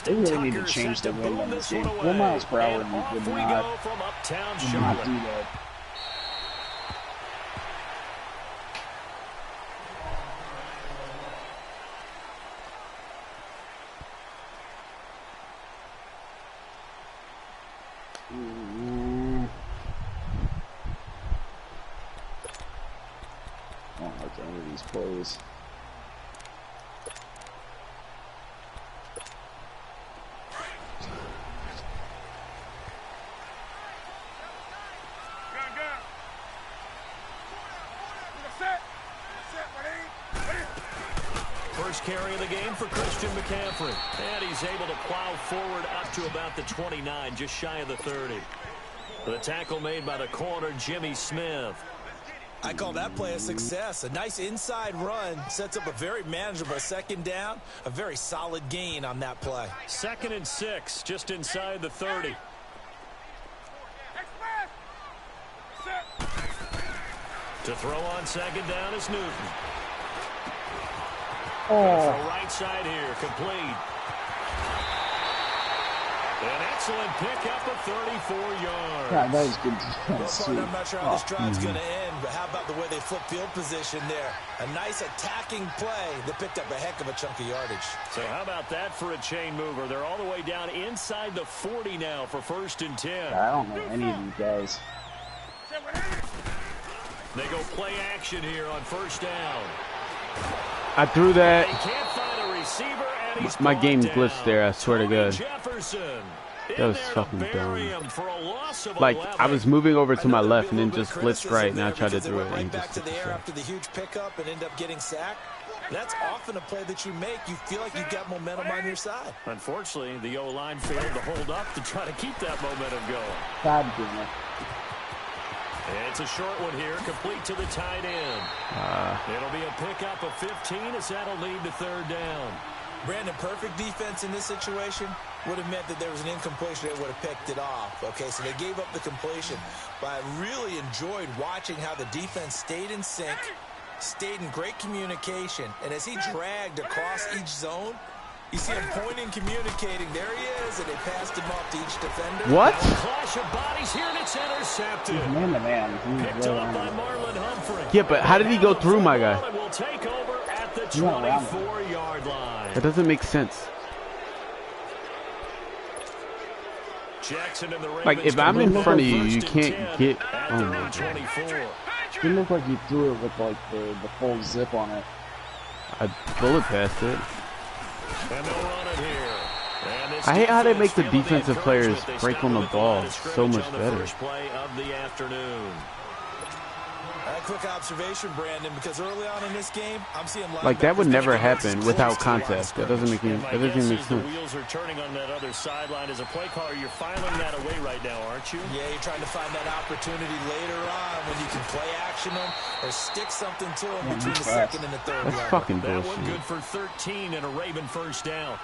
They really need to change the wind on this game. 4 miles per hour would not do that. I don't like any of these plays. First carry of the game for Christian McCaffrey. And he's able to plow forward up to about the 29, just shy of the 30. The tackle made by the corner, Jimmy Smith. I call that play a success. A nice inside run sets up a very manageable second down. A very solid gain on that play. 2nd and 6, just inside the 30. To throw on second down is Newton. Oh. Right side here, complete. An excellent pickup of 34 yards. God, that was good defense. I'm not sure how this drive's going to end, but how about the way they flip field position there? A nice attacking play that picked up a heck of a chunk of yardage. So how about that for a chain mover? They're all the way down inside the 40 now for 1st and 10. I don't know any of these guys. They go play action here on 1st down. I threw that. They can't find a receiver, and he's My game down. glitched there, I swear to God. Jefferson That was fucking dumb. Like, 11. I was moving over to my left and then just glitched right, and I tried to throw it. Right And back just to the air after the huge pickup and end up getting sacked. That's often a play that you make. You feel like you've got momentum on your side. Unfortunately, the O-line failed to hold up to try to keep that momentum going. God damn it. It's a short one here, complete to the tight end. It'll be a pickup of 15 as that'll lead to 3rd down. Brandon, perfect defense in this situation would have meant that there was an incompletion that would have picked it off. Okay, so they gave up the completion. But I really enjoyed watching how the defense stayed in sync, stayed in great communication, and as he dragged across each zone, you see him pointing, communicating. There he is, and they passed him off to each defender. What? Clash of bodies here, and it's intercepted. Man to man. Picked up by Marlon Humphrey. Yeah, but how did he go through my guy? Will take over at the 24-yard line. That doesn't make sense. Jackson and the Ravens. Like, if I'm in front of you, you can't get. Oh my God. 24. It looked like he threw it with like the full zip on it. I bullet passed it. And they'll run it here. I hate how they make the defensive players break on the ball so much better. First play of the afternoon. A quick observation, Brandon, because early on in this game, I'm seeing like that would never happen without contact. That doesn't make any. That doesn't make sense. The wheels are turning on that other sideline. As a play caller, you're filing that away right now, aren't you? Yeah, you're trying to find that opportunity later on when you can play action them or stick something to them between the 2nd and the 3rd. That's fucking bullshit. bullshit. That one good for 13 and a Raven first down.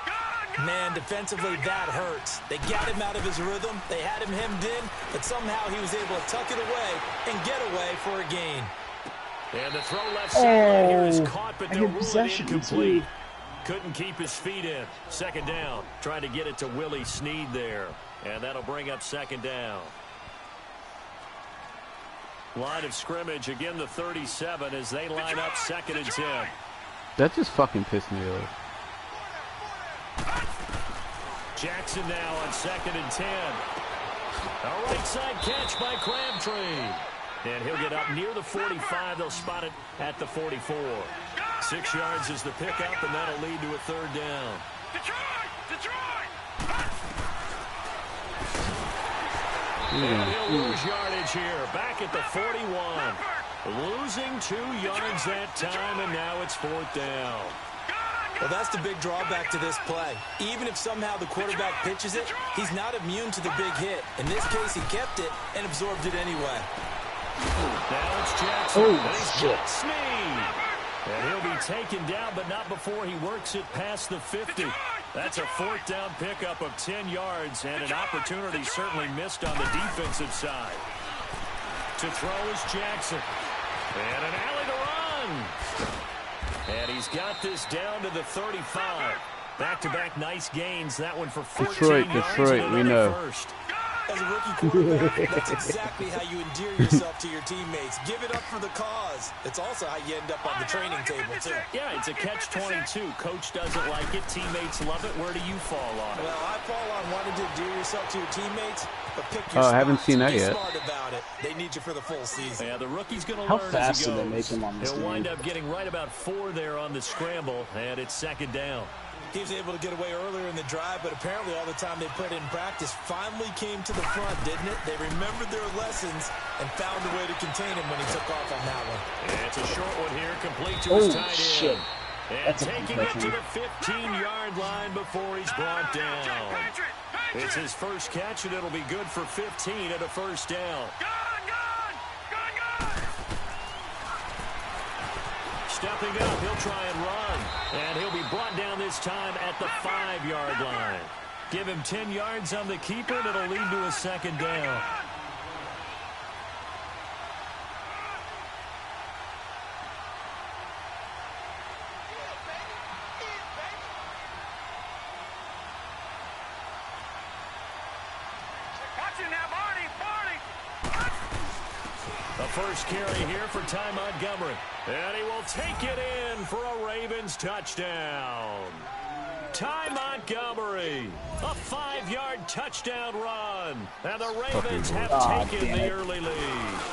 Man, defensively, that hurts. They got him out of his rhythm. They had him hemmed in, but somehow he was able to tuck it away and get away for a gain. And the throw left side here is caught, but they'll rule it possession incomplete. Couldn't keep his feet in. 2nd down. Trying to get it to Willie Snead there. And that'll bring up 2nd down. Line of scrimmage, again the 37 as they line up 2nd and 10. That just fucking pissed me off. Jackson now on 2nd and 10. A right side catch by Crabtree. And he'll get up near the 45. They'll spot it at the 44. 6 yards is the pickup, and that'll lead to a 3rd down. And he'll lose yardage here. Back at the 41. Losing 2 yards that time, and now it's 4th down. Well, that's the big drawback to this play. Even if somehow the quarterback pitches it, he's not immune to the big hit. In this case, he kept it and absorbed it anyway. Now it's Jackson. Oh, and he's got Snead. And he'll be taken down, but not before he works it past the 50. That's a 4th down pickup of 10 yards and an opportunity certainly missed on the defensive side. To throw is Jackson. And an alley to run. And he's got this down to the 35. Back-to-back nice gains. That one for 14 yards. Detroit, we know. First. As a rookie quarterback, that's exactly how you endear yourself to your teammates. Give it up for the cause. It's also how you end up on the training table, too. Yeah, it's a catch-22. Coach doesn't like it. Teammates love it. Where do you fall on it? Well, I fall on wanting to endear yourself to your teammates, but pick Oh, your I haven't seen that Be yet. smart about it. They need you for the full season. Yeah, the rookie's going to How learn fast as he did goes. they make him on this He'll game? wind up getting right about 4 there on the scramble, and it's second down. He was able to get away earlier in the drive, but apparently all the time they put in practice finally came to the front, didn't it? They remembered their lessons and found a way to contain him when he took off on that one. And it's a short one here, complete to his tight shit. end. And That's a taking it concussion. to the 15-yard line before he's brought down. It's his first catch, and it'll be good for 15 at a first down. Stepping up, he'll try and run. And he'll be brought down this time at the 5-yard line. Give him 10 yards on the keeper, and it'll lead to a second down. The first carry here for Ty Montgomery. And he will take it in for a Ravens touchdown. Ty Montgomery, a 5-yard touchdown run. And the Ravens have taken the early lead.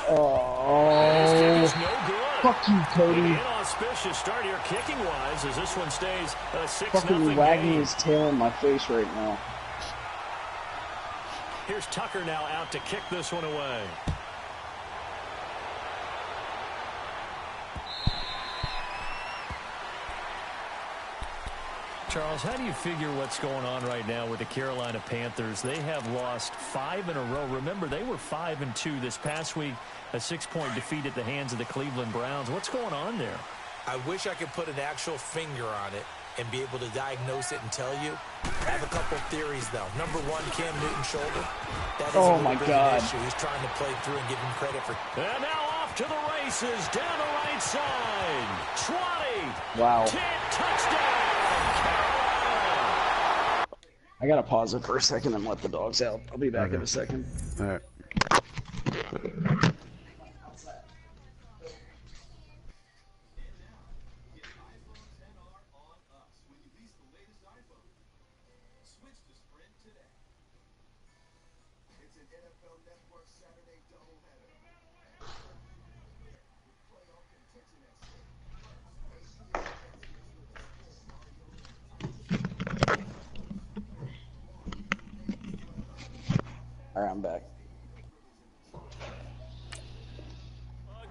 This kick is no good. Fuck you, Cody. An inauspicious start here kicking-wise as this one stays a 6-0 Fucking wagging game. his tail in my face right now. Here's Tucker now out to kick this one away. Charles, how do you figure what's going on right now with the Carolina Panthers? They have lost 5 in a row. Remember, they were 5-2 this past week, a 6-point defeat at the hands of the Cleveland Browns. What's going on there? I wish I could put an actual finger on it and be able to diagnose it and tell you. I have a couple theories, though. Number one, Cam Newton's shoulder. That is Oh, a my really God. big issue. He's trying to play through and give him credit for. And now off to the races, down the right side. 20. Wow. 10, touchdown. I gotta pause it for a second and let the dogs out. I'll be back in a second. All right. Alright, I'm back. A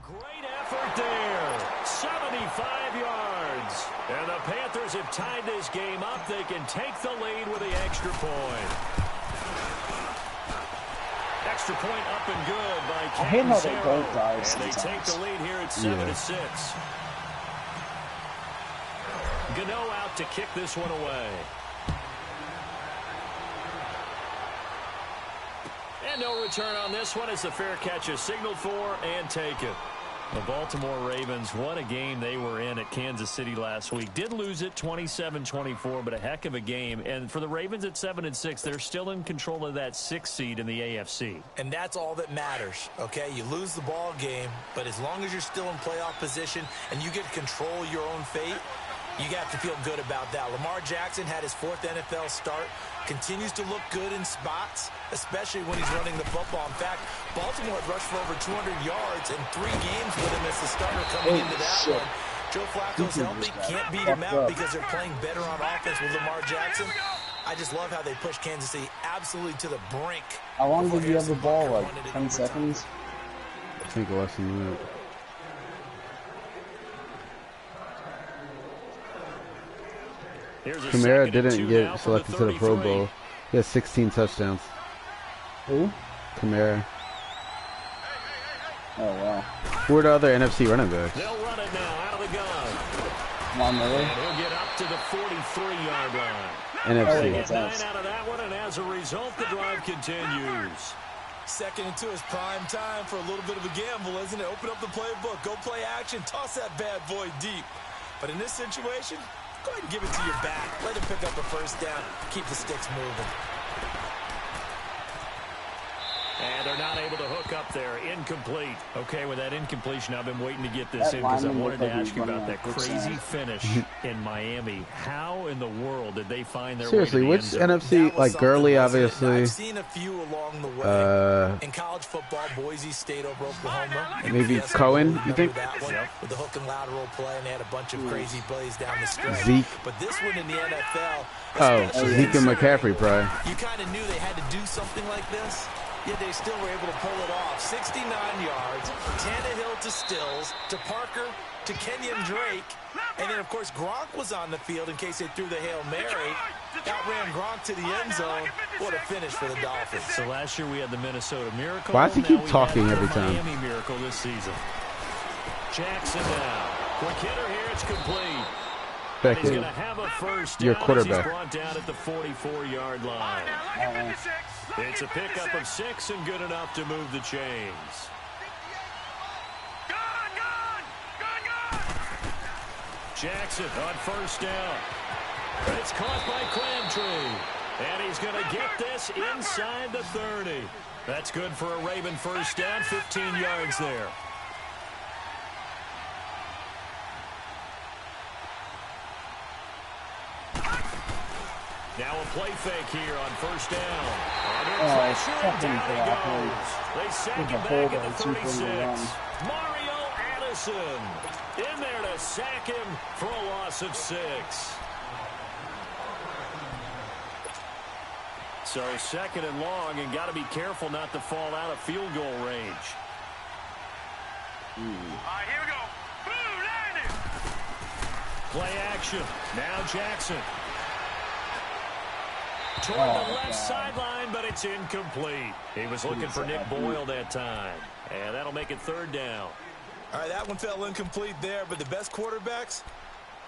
great effort there. 75 yards. And the Panthers have tied this game up. They can take the lead with the extra point. Extra point up and good by I hate how they Catanzaro. both dive And they take sometimes. the lead here at 7-6. Gano out to kick this one away. And no return on this one as the fair catch is signaled for and taken. The Baltimore Ravens won a game they were in at Kansas City last week. Did lose it 27-24, but a heck of a game. And for the Ravens at 7-6, they're still in control of that 6th seed in the AFC. And that's all that matters, okay? You lose the ball game, but as long as you're still in playoff position and you get to control your own fate, you have to feel good about that. Lamar Jackson had his 4th NFL start, continues to look good in spots, especially when he's running the football. In fact, Baltimore had rushed for over 200 yards in 3 games with him as the starter coming into that shit. one. Joe Flacco's healthy, can't beat him out because they're playing better on offense with Lamar Jackson. I just love how they push Kansas City absolutely to the brink. How long before did you have the Harrison ball? Butker Like won it in 10 overtime. seconds? I think less than that. Here's a Kamara 2nd and 2 didn't now get from the selected to the Pro 33. Bowl. He has 16 touchdowns. Who? Kamara. Oh, wow. Who are the other NFC running backs? They'll run it now out of the gun. Von Miller? And he'll get up to the 43-yard line. NFC. That's Get 9 us. out of that one, and as a result, the drive continues. 2nd and 2 is prime time for a little bit of a gamble, isn't it? Open up the playbook, go play action, toss that bad boy deep. But in this situation, Go ahead and give it to your back. Let him pick up a first down. Keep the sticks moving. And they're not able to hook up there. Incomplete. Okay, with that incompletion, I've been waiting to get this in because I wanted to ask you about that crazy finish in Miami. How in the world did they find their Seriously, way to the end which zone? NFC, like Gurley, obviously. I've seen a few along the way. In college football, Boise State over Oklahoma. Maybe Cohen, you think? That one, with the hook and lateral play, and they had a bunch of crazy plays down the stretch. Zeke. But this one in the NFL. Zeke and McCaffrey, probably. You kind of knew they had to do something like this. Yet they still were able to pull it off. 69 yards, Tannehill to Stills, to Parker, to Kenyon Drake. And then, of course, Gronk was on the field in case they threw the Hail Mary. Outran Gronk to the end zone. What a finish for the Dolphins. So last year we had the Minnesota Miracle. Why does he keep talking every time? Miami Miracle this season. Jackson now. Quick hitter here. It's complete. Beckett, he's going to have a first down. your quarterback. He's brought down at the 44-yard line. It's a pickup of 6 and good enough to move the chains. Jackson on first down. It's caught by Crabtree. And he's going to get this inside the 30. That's good for a Raven first down, 15 yards there. Now a play fake here on first down. They sack him back at the 36. Mario Addison in there to sack him for a loss of 6. So second and long, and got to be careful not to fall out of field goal range. All right, here we go. Boom, landed. Play action. Now Jackson. Toward the left sideline, but it's incomplete. He was looking for Nick Boyle that time. And that'll make it third down. All right, that one fell incomplete there, but the best quarterbacks,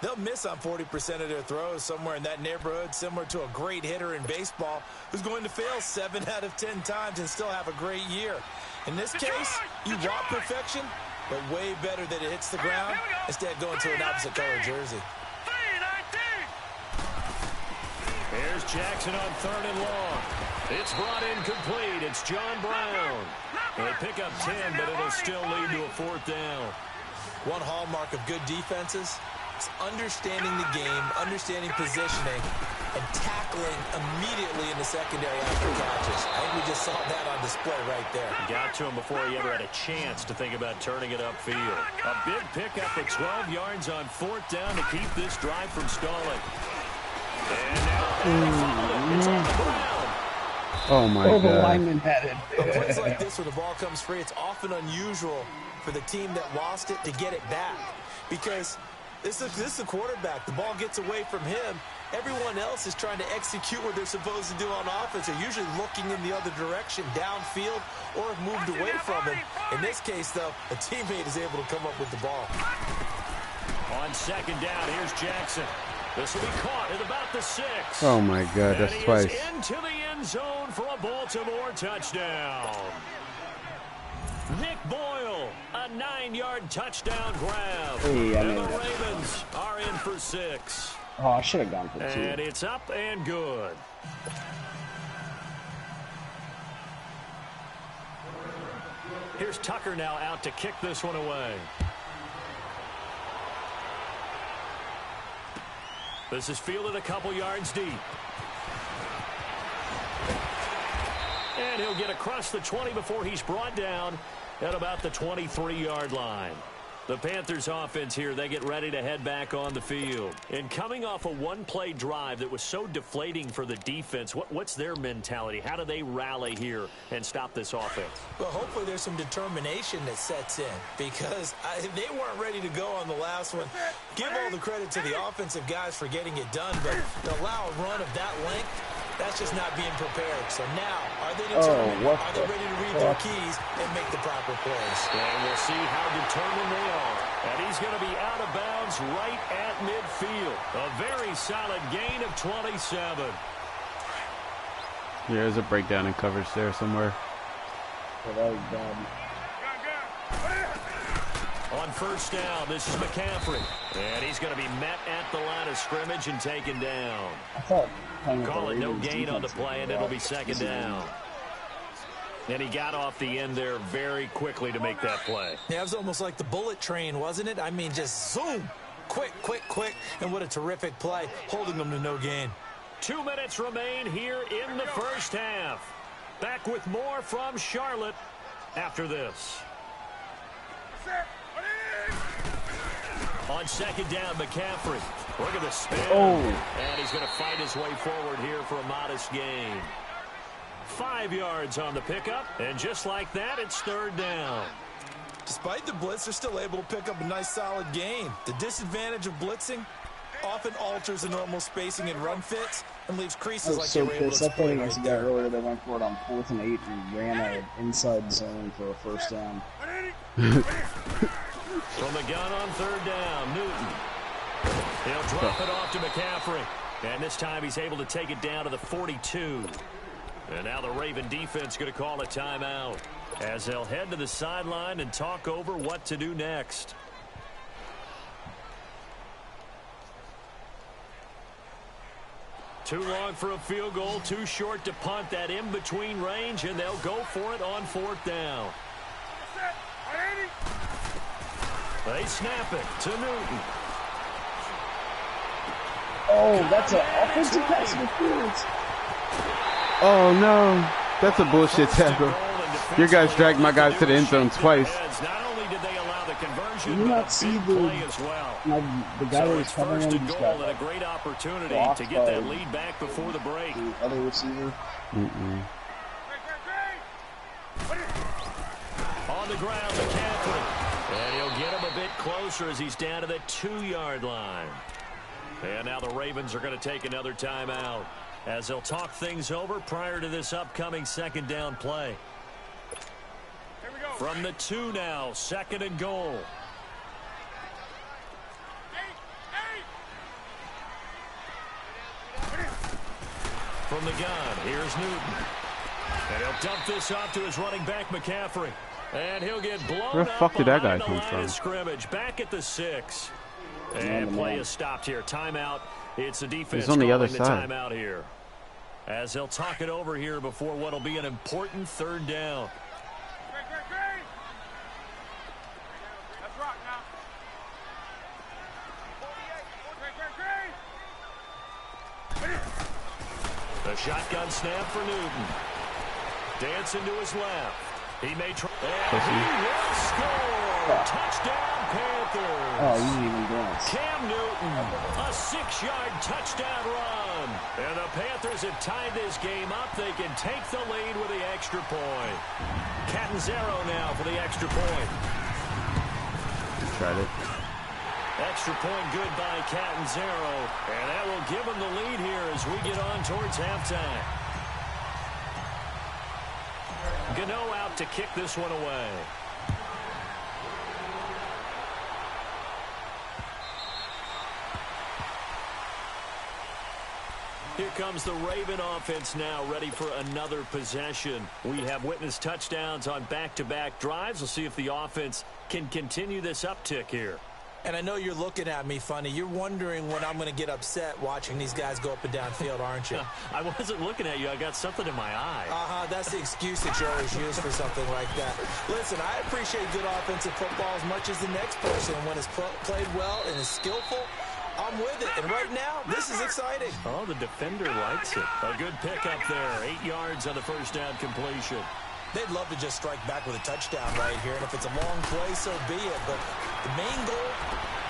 they'll miss on 40% of their throws, somewhere in that neighborhood, similar to a great hitter in baseball who's going to fail 7 out of 10 times and still have a great year. In this case, you want perfection, but way better that it hits the ground instead of going to an opposite color jersey. Here's Jackson on third and long. It's brought in complete. It's John Brown. They pick up 10, but it'll still lead to a fourth down. One hallmark of good defenses is understanding the game, understanding positioning, and tackling immediately in the secondary after catches. I think we just saw that on display right there. Got to him before he ever had a chance to think about turning it upfield. A big pickup of 12 yards on fourth down to keep this drive from stalling. And now it's on the ground. Oh, my God. The lineman had it. On plays like this where the ball comes free, it's often unusual for the team that lost it to get it back. Because this is the quarterback. The ball gets away from him. Everyone else is trying to execute what they're supposed to do on offense. They're usually looking in the other direction, downfield, or have moved away from him. In this case, though, a teammate is able to come up with the ball. On second down, here's Jackson. This will be caught at about the 6. Oh, my God, that's twice. Into the end zone for a Baltimore touchdown. Nick Boyle, a 9-yard touchdown grab. Hey, and the Ravens are in for 6. Oh, I should have gone for 2. And it's up and good. Here's Tucker now out to kick this one away. This is fielded a couple yards deep. And he'll get across the 20 before he's brought down at about the 23-yard line. The Panthers offense here, they get ready to head back on the field. And coming off a one-play drive that was so deflating for the defense, what's their mentality? How do they rally here and stop this offense? Well, hopefully there's some determination that sets in because they weren't ready to go on the last one. Give all the credit to the offensive guys for getting it done, but to allow a run of that length, that's just not being prepared. So now, are they determined? Are they ready to read their keys and make the proper plays? And we'll see how determined they are. And he's going to be out of bounds right at midfield. A very solid gain of 27. Yeah, there's a breakdown in coverage there somewhere. Oh, that was bad. On first down, this is McCaffrey. And he's going to be met at the line of scrimmage and taken down. I thought Call it no gain on the play, and it'll be second down. And he got off the end there very quickly to make that play. Yeah, it was almost like the bullet train, wasn't it? I mean, just zoom. Quick, quick, quick. And what a terrific play, holding them to no gain. 2 minutes remain here in the first half. Back with more from Charlotte after this. On second down, McCaffrey. Look at the spin. Oh. And he's going to fight his way forward here for a modest gain. 5 yards on the pickup. And just like that, it's third down. Despite the blitz, they're still able to pick up a nice, solid gain. The disadvantage of blitzing often alters the normal spacing and run fits and leaves creases like they were able to exploit right there. Earlier, they went for it on 4th and 8 and ran an inside zone for a first down. From the gun on third down, Newton. He'll drop it off to McCaffrey. And this time he's able to take it down to the 42. And now the Raven defense going to call a timeout as they'll head to the sideline and talk over what to do next. Too long for a field goal, too short to punt that in-between range, and they'll go for it on 4th down. They snap it to Newton. Oh, that's an offensive pass interference. Oh, no. That's a bullshit tackle. Your guys dragged my guys to the end zone twice. Not only did they allow the conversion, Did you not see the guy that was covering him? First and goal and a great opportunity to get that lead back before the break. The other receiver. On the ground, McCaffrey. And he'll get him a bit closer as he's down to the 2-yard line. And now the Ravens are going to take another timeout as they'll talk things over prior to this upcoming second down play. From the 2 now, 2nd and goal. From the gun, here's Newton. And he'll dump this off to his running back, McCaffrey. And he'll get blown Where the fuck did that guy come from? Scrimmage, back at the 6. And play is stopped here. Timeout. It's the defense He's on the other calling the side. timeout here. As they'll talk it over here before what'll be an important third down. The shotgun snap for Newton. Dancing to his left. He may try. And he will score. Touchdown, Panthers. Oh, you didn't even dance. Cam Newton, a 6-yard touchdown run. And the Panthers have tied this game up. They can take the lead with the extra point. Catanzaro now for the extra point. Tried it. Extra point good by Catanzaro. And that will give him the lead here as we get on towards halftime. Gano out to kick this one away. Here comes the Raven offense now, ready for another possession. We have witnessed touchdowns on back-to-back drives. We'll see if the offense can continue this uptick here. And I know you're looking at me funny. You're wondering when I'm going to get upset watching these guys go up and down field, aren't you? I wasn't looking at you. I got something in my eye. That's the excuse that you always use for something like that. Listen, I appreciate good offensive football as much as the next person. When it's played well and is skillful, I'm with it. And right now, this is exciting. Oh, the defender likes it. A good pickup there. 8 yards on the first down completion. They'd love to just strike back with a touchdown right here. And if it's a long play, so be it. But the main goal,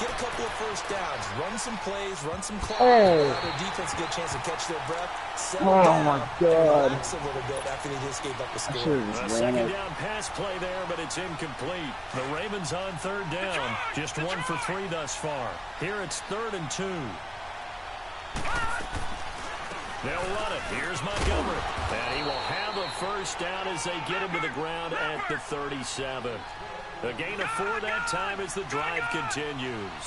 get a couple of first downs. Run some plays, run some clock. Allow their defense to get a chance to catch their breath. Settle down, my God. Relax a little bit after they just gave up a score. A second down pass play there, but it's incomplete. The Ravens on third down. Just 1 for 3 thus far. Here it's 3rd and 2. They'll run it. Here's Montgomery. And he will have a first down as they get him to the ground at the 37. A gain of 4 that time as the drive continues.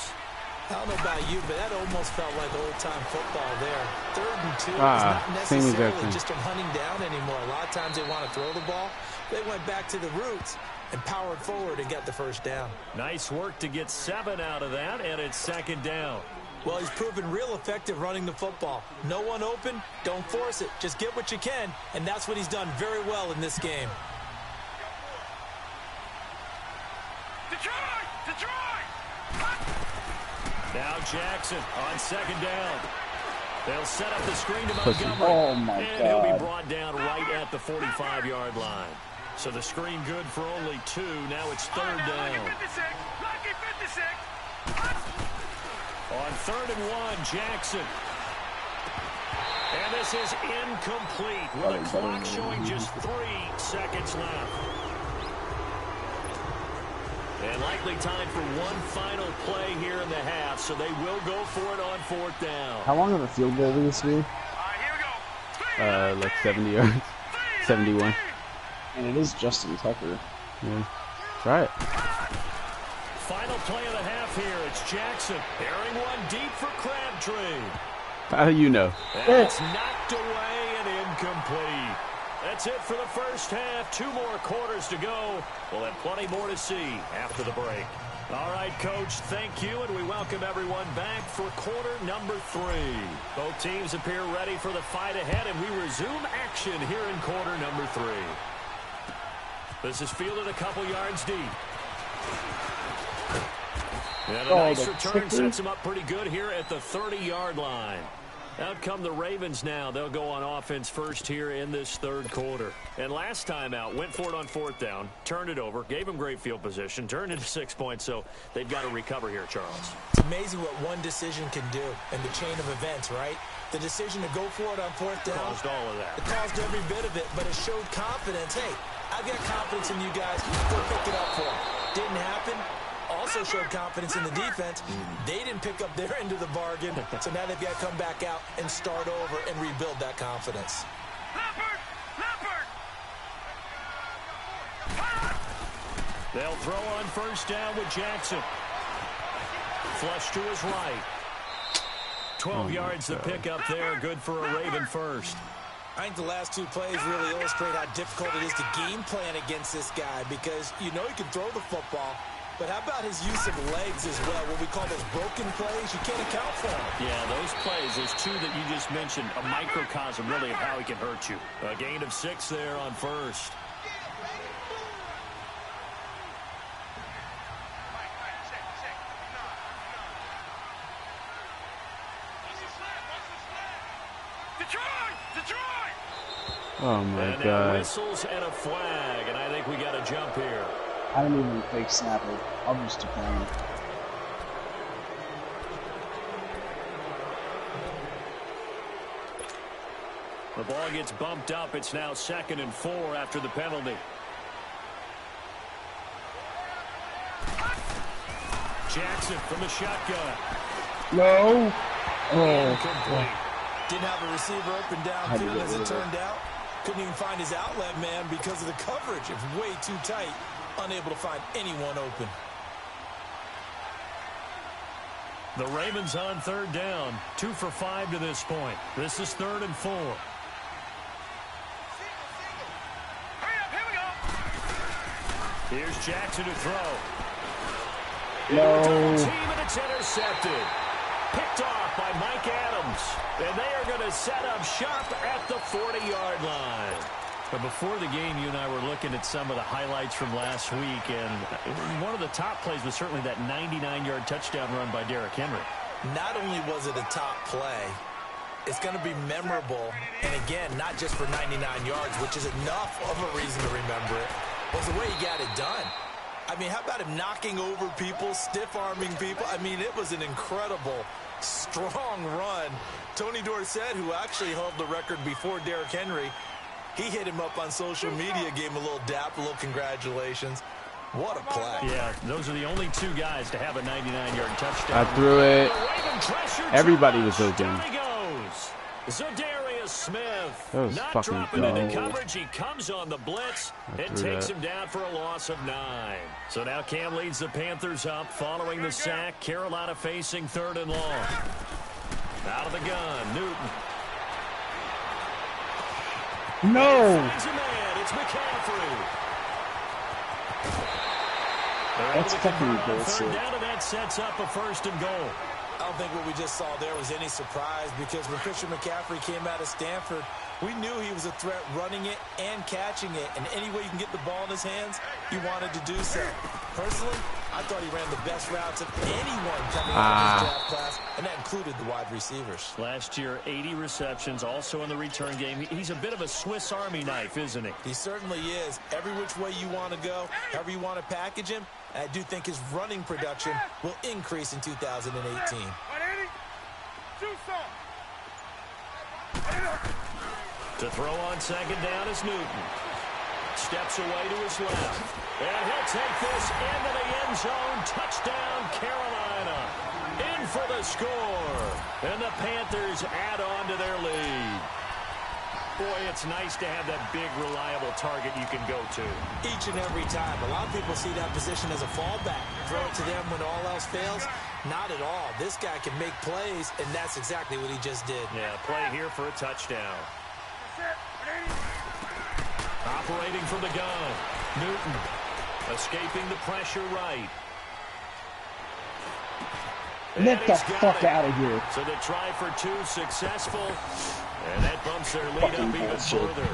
I don't know about you, but that almost felt like old-time football there. 3rd and 2 is not necessarily just from hunting down anymore. A lot of times they want to throw the ball. They went back to the roots. and powered forward and got the first down. Nice work to get 7 out of that, and it's 2nd down. Well, he's proven real effective running the football. No one open, don't force it. Just get what you can, and that's what he's done very well in this game. Now Jackson on 2nd down. They'll set up the screen to Montgomery. Oh, my and God. he'll be brought down right at the 45-yard line. So the screen good for only 2. Now it's 3rd down. On 3rd and 1, Jackson. And this is incomplete with the clock showing just 3 seconds left. And likely time for one final play here in the half, so they will go for it on 4th down. How long of a field goal will this be? Like 70 yards. 71. And it is Justin Tucker. Yeah. Try it. Final play of the half here. It's Jackson airing one deep for Crabtree. How do you know? That's knocked away and incomplete. That's it for the first half. 2 more quarters to go. We'll have plenty more to see after the break. All right, Coach, thank you, and we welcome everyone back for quarter number 3. Both teams appear ready for the fight ahead, and we resume action here in quarter number 3. This is fielded a couple yards deep. And a nice return sets him up pretty good here at the 30-yard line. Out come the Ravens now. They'll go on offense first here in this 3rd quarter. And last time out, went for it on 4th down, turned it over, gave them great field position, turned into 6 points, so they've got to recover here, Charles. It's amazing what one decision can do in the chain of events, right? The decision to go for it on 4th down. Caused all of that. It caused every bit of it, but it showed confidence. Hey, I've got confidence in you guys. Go pick it up for them. Didn't happen. Also showed confidence in the defense. They didn't pick up their end of the bargain, so now they've got to come back out and start over and rebuild that confidence. They'll throw on 1st down with Jackson. Flush to his right. 12 yards to pick up there. Good for a Raven first. I think the last 2 plays really illustrate how difficult it is to game plan against this guy because you know he can throw the football, but how about his use of legs as well? What we call those broken plays, you can't account for them. Yeah, those plays, those 2 that you just mentioned, a microcosm really of how he can hurt you. A gain of 6 there on 1st. Oh my and God. Whistles and a flag, and I think we got a jump here. I don't even fake snap it. I'll just decline it. The ball gets bumped up. It's now 2nd and 4 after the penalty. Jackson from the shotgun. No. Incomplete. Didn't have a receiver open downfield as it turned out. Couldn't even find his outlet man because of the coverage. It was way too tight. Unable to find anyone open. The Ravens on 3rd down. 2 for 5 to this point. This is 3rd and 4. Here's Jackson to throw. No. Team, and it's intercepted. Picked off by Mike Adams. And they are going to set up shop at the 40-yard line. But before the game, you and I were looking at some of the highlights from last week, and one of the top plays was certainly that 99-yard touchdown run by Derrick Henry. Not only was it a top play, it's going to be memorable, and again, not just for 99 yards, which is enough of a reason to remember it, was the way he got it done. I mean, how about him knocking over people, stiff-arming people? I mean, it was an incredible, strong run. Tony Dorsett, who actually held the record before Derrick Henry, he hit him up on social media, gave him a little dap, a little congratulations. What a play. Yeah, those are the only 2 guys to have a 99-yard touchdown. I threw it. Everybody was open. Down he goes. Za'Darius Smith. That was not fucking dropping into dumb. coverage. He comes on the blitz and takes him down for a loss of 9. So now Cam leads the Panthers up following the sack. Carolina facing 3rd and long. Out of the gun, Newton. No. Finds a man. It's McCaffrey. That's fucking bullshit. Third down, and that sets up a 1st and goal. I don't think what we just saw there was any surprise because when Christian McCaffrey came out of Stanford, we knew he was a threat running it and catching it. And any way you can get the ball in his hands, he wanted to do so. Personally, I thought he ran the best routes of anyone coming out of this draft class, and that included the wide receivers. Last year, 80 receptions, also in the return game. He's a bit of a Swiss Army knife, isn't he? He certainly is. Every which way you want to go, however you want to package him, I do think his running production will increase in 2018. To throw on 2nd down is Newton. Steps away to his left. And he'll take this into the end zone. Touchdown, Carolina. In for the score. And the Panthers add on to their lead. Boy, it's nice to have that big, reliable target you can go to. Each and every time. A lot of people see that position as a fallback. Throw it to them when all else fails. Not at all. This guy can make plays, and that's exactly what he just did. Yeah, play here for a touchdown. Operating from the gun. Newton escaping the pressure right. Get the fuck out of here. So the try for 2 successful. And that bumps their lead up even further.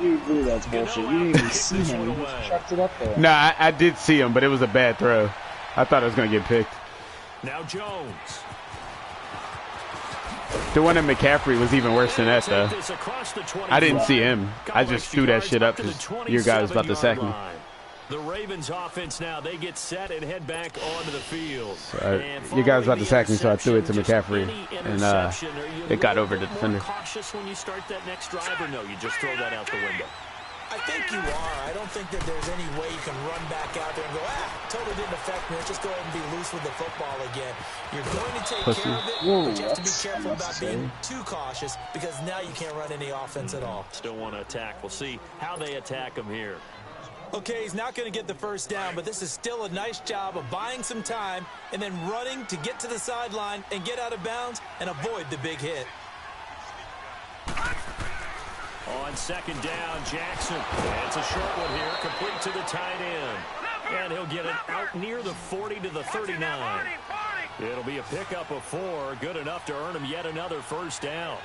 You agree that's bullshit. You didn't even see him. He just chucked it up there. No, I did see him, but it was a bad throw. I thought it was going to get picked. Now Jones. The one at McCaffrey was even worse than that, though. I didn't see him. I just threw that shit up because your guy was about to sack me. The Ravens offense now, they get set and head back onto the field. So you guys about to sack me, so I threw it to McCaffrey, and it got over the defender. Cautious when you start that next drive, or no, you just throw that out the window? I think you are. I don't think that there's any way you can run back out there and go, totally didn't affect me. Let's just go ahead and be loose with the football again. You're going to take care of it, but you have to be careful about being too cautious because now you can't run any offense at all. Still want to attack. We'll see how they attack him here. Okay, he's not going to get the 1st down, but this is still a nice job of buying some time and then running to get to the sideline and get out of bounds and avoid the big hit. On 2nd down, Jackson. It's a short one here, complete to the tight end. And he'll get it out near the 40 to the 39. It'll be a pickup of 4, good enough to earn him yet another 1st down.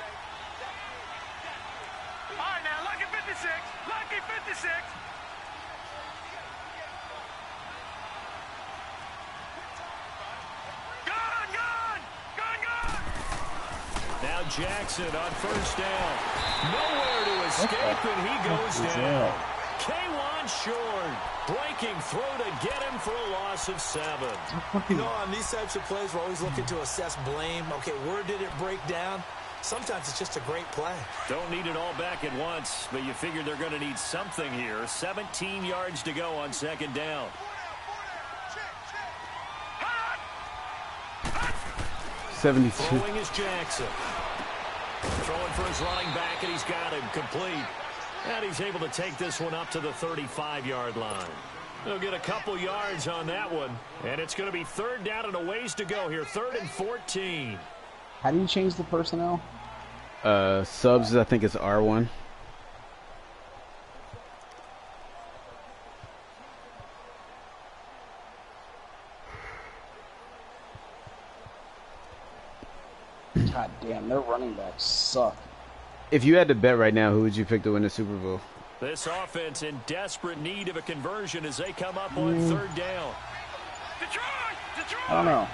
All right, now, lucky 56. Lucky 56. Now Jackson on 1st down. Nowhere to escape, and he goes down. K'Wan Short breaking through to get him for a loss of 7. You know, on these types of plays, we're always looking to assess blame. Okay, where did it break down? Sometimes it's just a great play. Don't need it all back at once, but you figure they're going to need something here. 17 yards to go on 2nd down. 72. Throwing is Jackson. Throwing for his running back, and he's got him complete. And he's able to take this one up to the 35-yard line. He'll get a couple yards on that one. And it's going to be 3rd down and a ways to go here. 3rd and 14. How do you change the personnel? Subs, I think it's R1. God damn, their running backs suck. If you had to bet right now, who would you pick to win the Super Bowl? This offense in desperate need of a conversion as they come up on 3rd down. I don't know.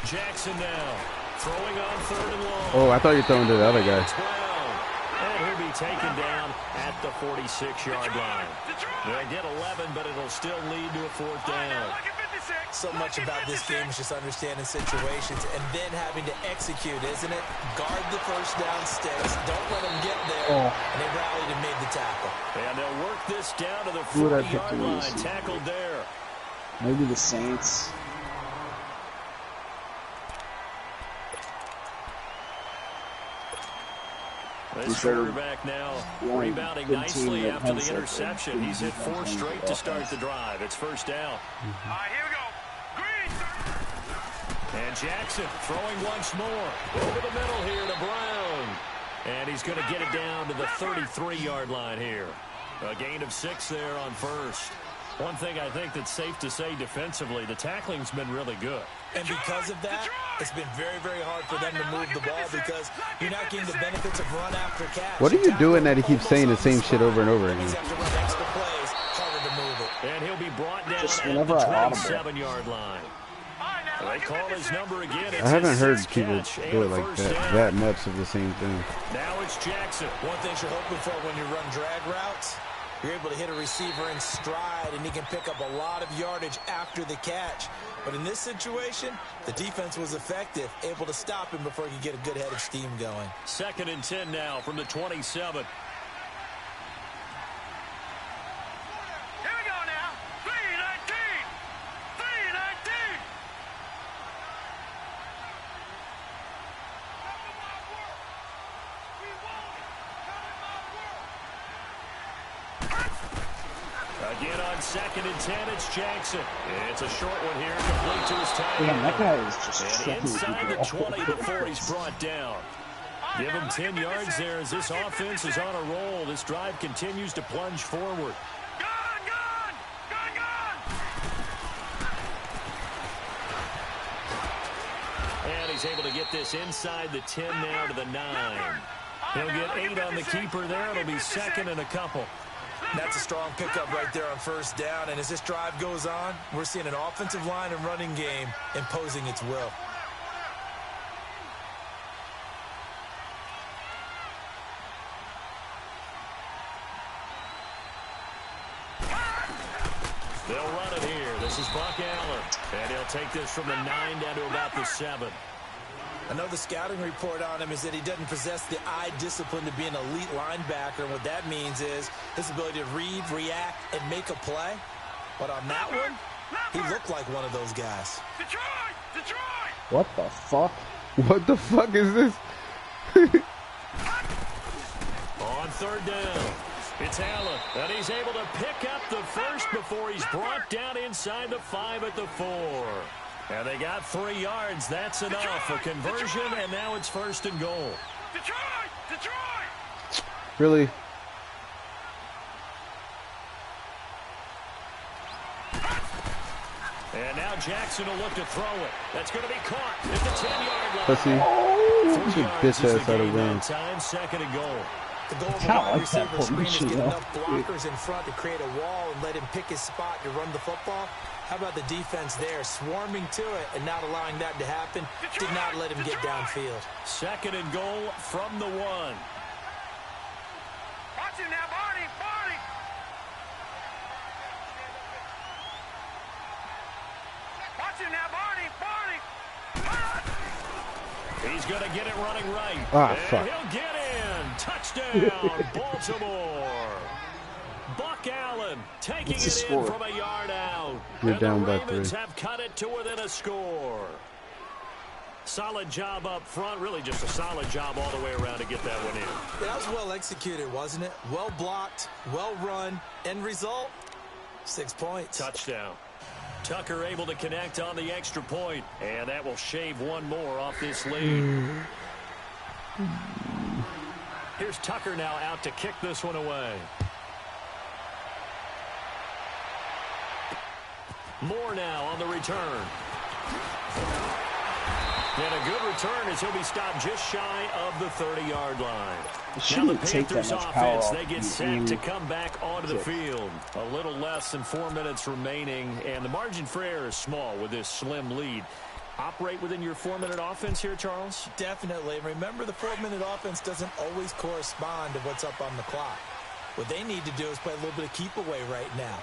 Jackson now throwing on 3rd and long. Oh, I thought you were throwing to the other guy. 12. And he'll be taken down at the 46-yard line. They'll get 11, but it'll still lead to a 4th down. So much about this game is just understanding situations and then having to execute, isn't it? Guard the 1st down sticks. Don't let them get there. And they rallied and made the tackle. And they'll work this down to the 40-yard line. Tackled there. Maybe the Saints. This quarterback now rebounding nicely after the interception. He's hit 4 straight to start the drive. It's 1st down. All right, here we go. Green. And Jackson throwing once more. Over the middle here to Brown. And he's going to get it down to the 33-yard line here. A gain of 6 there on first. One thing I think that's safe to say defensively, the tackling's been really good. And because of that, it's been very, very hard for them to move the ball because you're not getting the benefits of run after catch. What are you doing that he keeps saying the same shit over and over again? He's have to run extra plays, harder to move it. And he'll be brought down Just at whenever the I audible. 27-yard line. They call his number again. I haven't heard people do it like that much of the same thing. Now it's Jackson. One thing you're hoping for when you run drag routes, you're able to hit a receiver in stride, and he can pick up a lot of yardage after the catch. But in this situation, the defense was effective, able to stop him before he could get a good head of steam going. 2nd and 10 now from the 27. Here we go now. 3-19. 3-19. Again on 2nd and 10, it's Jackson. It's a short one here, complete to his tight end. Damn, that guy is just And checking inside people the off 20 before he's brought down. Give him 10 yards there as this offense is on a roll. This drive continues to plunge forward. Gone, gone. Gone, gone. And he's able to get this inside the 10 now to the 9. He'll get 8 on the keeper there. It'll be 2nd and a couple. That's a strong pickup right there on first down. And as this drive goes on, we're seeing an offensive line and running game imposing its will. They'll run it here. This is Buck Allen. And he'll take this from the 9 down to about the 7. I know the scouting report on him is that he doesn't possess the eye discipline to be an elite linebacker. And what that means is his ability to read, react, and make a play. But on that one, he looked like one of those guys. Detroit! Detroit! What the fuck? What the fuck is this? On 3rd down, it's Allen. And he's able to pick up the first before he's brought down inside the 5 at the 4. And they got 3 yards. That's enough. A conversion, and now it's 1st and goal. Detroit! Detroit! Really? And now Jackson will look to throw it. That's going to be caught at the 10-yard line. Pussy. 3 Get your yards bitch is ass the out of gain range. that time. 2nd and goal. The goal of the Kinda wide like that receiver screen is formation, get though. enough blockers in front to create a wall and let him pick his spot to run the football. How about the defense there, swarming to it and not allowing that to happen? Did not let him get downfield. 2nd and goal from the 1. Watch him now, Barney! Barney! Watch him now, Barney! Barney! He's going to get it running right. Ah, and fuck. he'll get in. Touchdown, Baltimore. Buck Allen taking What's the it in score? from a yard out. You're and down the by Ravens 3. have cut it to within a score. Solid job up front. Really just a solid job all the way around to get that one in. That was well executed, wasn't it? Well blocked, well run. End result, 6 points. Touchdown. Tucker able to connect on the extra point, and that will shave one more off this lead. Here's Tucker now out to kick this one away. Moore now on the return. And a good return as he'll be stopped just shy of the 30-yard line. It Now the shouldn't take that Panthers much power offense, off they get the set aim. to come back onto the field. A little less than 4 minutes remaining, and the margin for error is small with this slim lead. Operate within your 4-minute offense here, Charles? Definitely. Remember, the 4-minute offense doesn't always correspond to what's up on the clock. What they need to do is play a little bit of keep away right now.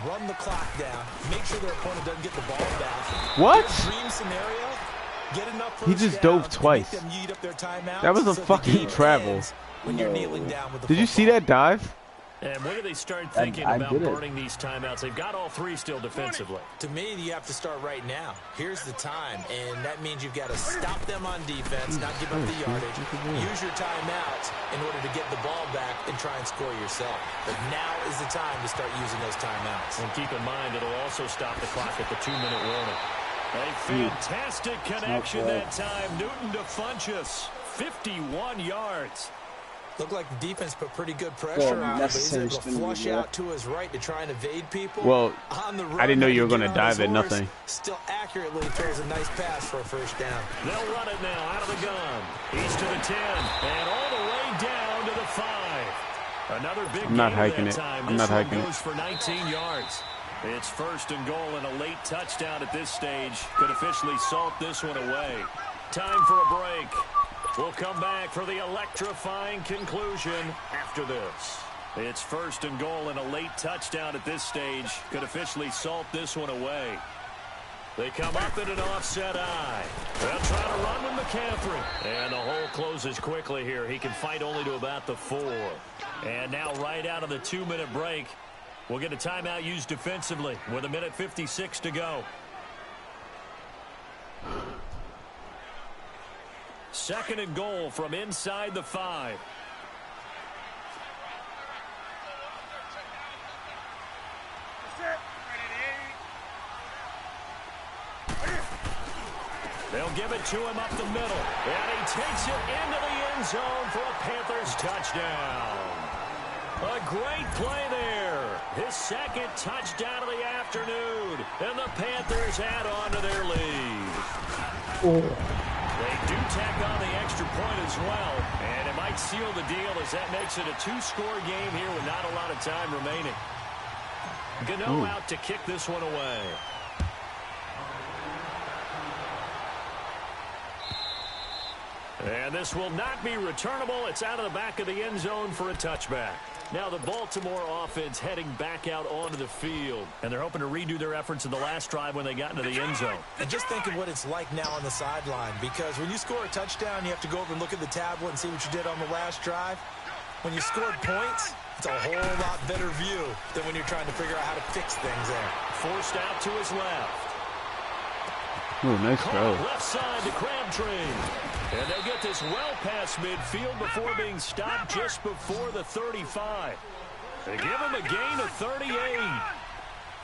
Run the clock down. Make sure their opponent doesn't get the ball back. What? Their dream scenario, get enough He first just downs dove to twice. make them eat up their timeouts That was a so the fucking game travel. ends when you're kneeling down with the Did you see that dive? And when do they start thinking I about did it. burning these timeouts? They've got all 3 still defensively. To me, you have to start right now. Here's the time, and that means you've got to stop them on defense, not give up the yardage. Use your timeouts in order to get the ball back and try and score yourself. But now is the time to start using those timeouts. And keep in mind, it'll also stop the clock at the 2-minute warning. A fantastic connection that time. Newton to Funchess. 51 yards. Looked like the defense put pretty good pressure on him, but he's able to flush out to his right to try and evade people. Well, on the run, I didn't know you were going to dive at nothing. Still accurately throws a nice pass for a first down. They'll run it now out of the gun. He's to the 10 and all the way down to the 5. Another big I'm not hiking it. I'm not hiking it. Goes for 19 yards. It's first and goal and a late touchdown at this stage. Could officially salt this one away. Time for a break. We'll come back for the electrifying conclusion after this. It's first and goal and a late touchdown at this stage. Could officially salt this one away. They come up in an offset eye. They'll try to run with McCaffrey. And the hole closes quickly here. He can fight only to about the 4. And now right out of the 2-minute break, we'll get a timeout used defensively with 1:56 to go. Second and goal from inside the 5. They'll give it to him up the middle. And he takes it into the end zone for a Panthers touchdown. A great play there. His second touchdown of the afternoon. And the Panthers add on to their lead. They do tack on the extra point as well. And it might seal the deal as that makes it a 2-score game here with not a lot of time remaining. Gano out to kick this one away. And this will not be returnable. It's out of the back of the end zone for a touchback. Now the Baltimore offense heading back out onto the field. And they're hoping to redo their efforts in the last drive when they got into the end zone. And just think of what it's like now on the sideline. Because when you score a touchdown, you have to go over and look at the tablet and see what you did on the last drive. When you scored points, it's a whole lot better view than when you're trying to figure out how to fix things there. Forced out to his left. Oh, nice throw. Left side to Crabtree. And they'll get this well past midfield before being stopped just before the 35. They give him a gain of 38.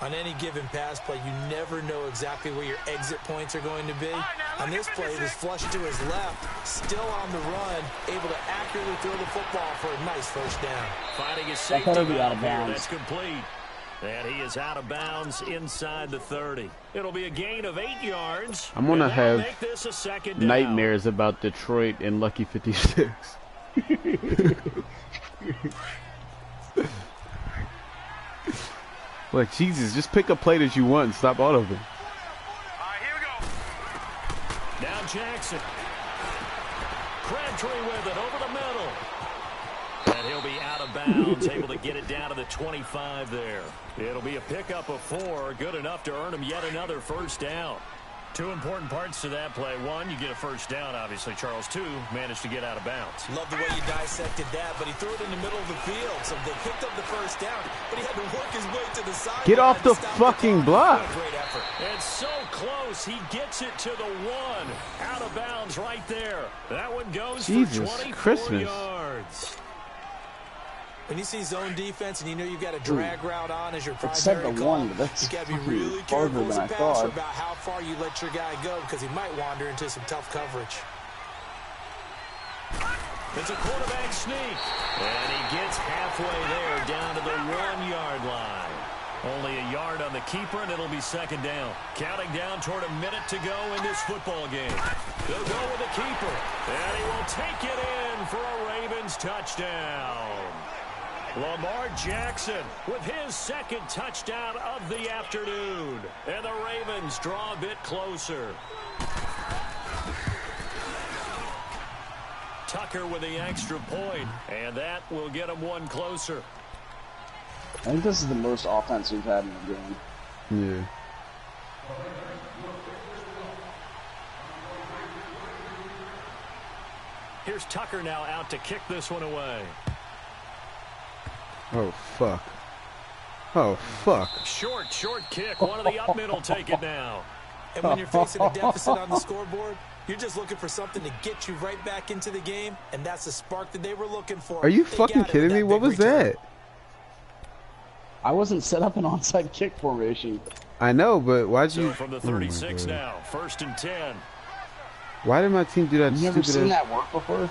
On any given pass play, you never know exactly where your exit points are going to be. On this play, it was flushed to his left, still on the run, able to accurately throw the football for a nice first down. Finding his safety valve here. That's complete. And he is out of bounds inside the 30. It'll be a gain of 8 yards. I'm going to have this a second nightmares about Detroit and Lucky 56. Like, Jesus, just pick a play that you want and stop all of them. All right, here we go. Now Jackson. Crabtree with it over the middle. And he'll be out of bounds, able to get it down to the 25 there. It'll be a pickup of 4, good enough to earn him yet another first down. 2 important parts to that play. 1, you get a first down, obviously. Charles, 2, managed to get out of bounds. Love the way you dissected that, but he threw it in the middle of the field, so they picked up the first down, but he had to work his way to the side. Get off the fucking block. Great effort. And so close, he gets it to the 1. Out of bounds right there. That one goes for 24 yards. When you see zone defense and you know you've got a drag route on as your primary call, you got to be really careful as a passer about how far you let your guy go because he might wander into some tough coverage. It's a quarterback sneak. And he gets halfway there down to the 1-yard line. Only a yard on the keeper, and it'll be second down. Counting down toward a minute to go in this football game. They'll go with the keeper. And he will take it in for a Ravens touchdown. Lamar Jackson with his second touchdown of the afternoon. And the Ravens draw a bit closer. Tucker with the extra point, and that will get him 1 closer. I think this is the most offense we've had in the game. Yeah. Here's Tucker now out to kick this one away. Oh, fuck. Oh, fuck. Short kick. One of the up middle take it now. And when you're facing a deficit on the scoreboard, you're just looking for something to get you right back into the game, and that's the spark that they were looking for. Are you fucking kidding me? What was that? I wasn't set up an onside kick formation. I know, but why'd you... From the 36 now, 1st and 10. Why did my team do that? You ever seen that work before?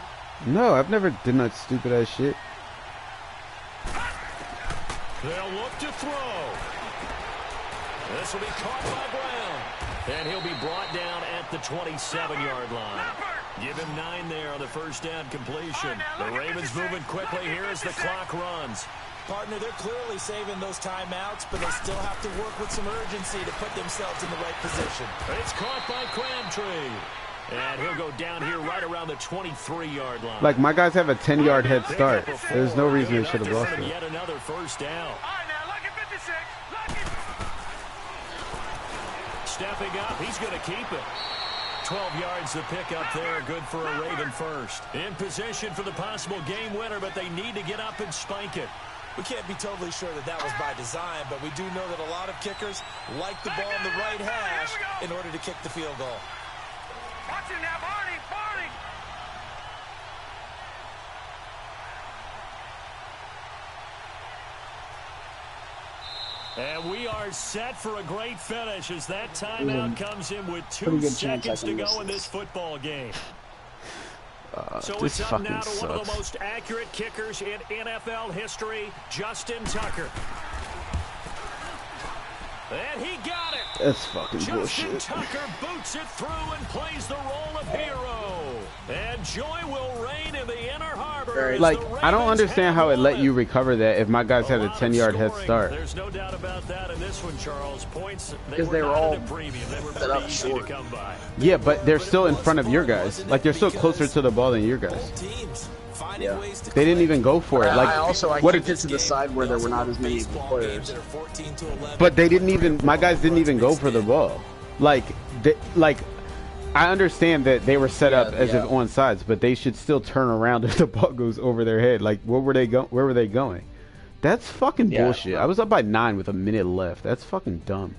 No, I've never done that stupid ass shit. They'll look to throw. This will be caught by Brown. And he'll be brought down at the 27-yard line. Give him 9 there on the first down completion. The Ravens moving quickly here as the clock runs. Partner, they're clearly saving those timeouts, but they still have to work with some urgency to put themselves in the right position. It's caught by Crabtree. And he'll go down here right around the 23-yard line. Like, my guys have a 10-yard head start. There's no reason they should have lost it. Yet another first down. All right, now, look at 56. Look at... Stepping up, he's going to keep it. 12 yards to pick up there, good for a Raven first. In position for the possible game winner, but they need to get up and spike it. We can't be totally sure that that was by design, but we do know that a lot of kickers like the ball in the right hash in order to kick the field goal. Watch it now, Barney, Barney. And we are set for a great finish as that timeout comes in with 2 seconds to go in this football game. So This it's up fucking now to one of the sucks. most accurate kickers in NFL history, Justin Tucker. And he got it. That's fucking Justin bullshit. Tucker boots it through and plays the role of hero. And joy will reign in the Inner Harbor. as Like, the I don't Ravens understand have how it let won you recover that if my guys had a 10-yard head scoring. start. There's no doubt about that in this one, Charles. Points, Because they were not all at a premium. They were set up pretty easy short. to come by. Yeah, but they're still in front of your guys. Like, they're still closer to the ball than your guys. Both teams finding Yeah. ways to They didn't even go for it. Like, I what kicked it to the side where there were not as many baseball players. games that are 14 to 11. but they didn't even. My guys didn't even go for the ball. Like, I understand that they were set up as if on sides, but they should still turn around if the ball goes over their head. Like, where were they going? That's fucking bullshit. I was up by 9 with a minute left. That's fucking dumb.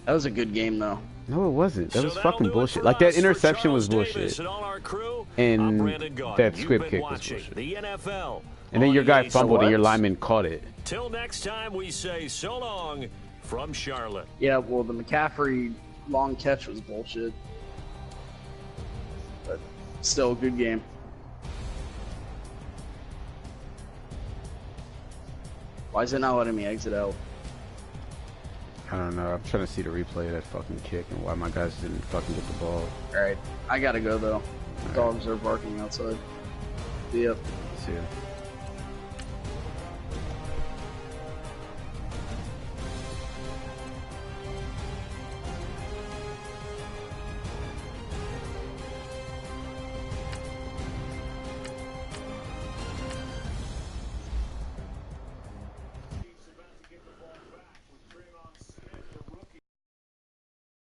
That was a good game, though. No, it wasn't. That So was that'll fucking do it bullshit. for Like, that us. For interception was Charles Davis bullshit. and all our crew, And I'm Brandon Gaudin. that You've squib been kick was watching bullshit. the NFL. And then your guy on fumbled and your what? lineman caught it. Till next time, we say so long from Charlotte. Yeah, well, the McCaffrey long catch was bullshit. But still a good game. Why is it not letting me exit out? I don't know. I'm trying to see the replay of that fucking kick and why my guys didn't fucking get the ball. Alright, I gotta go, though. Dogs are barking outside. See ya. See ya.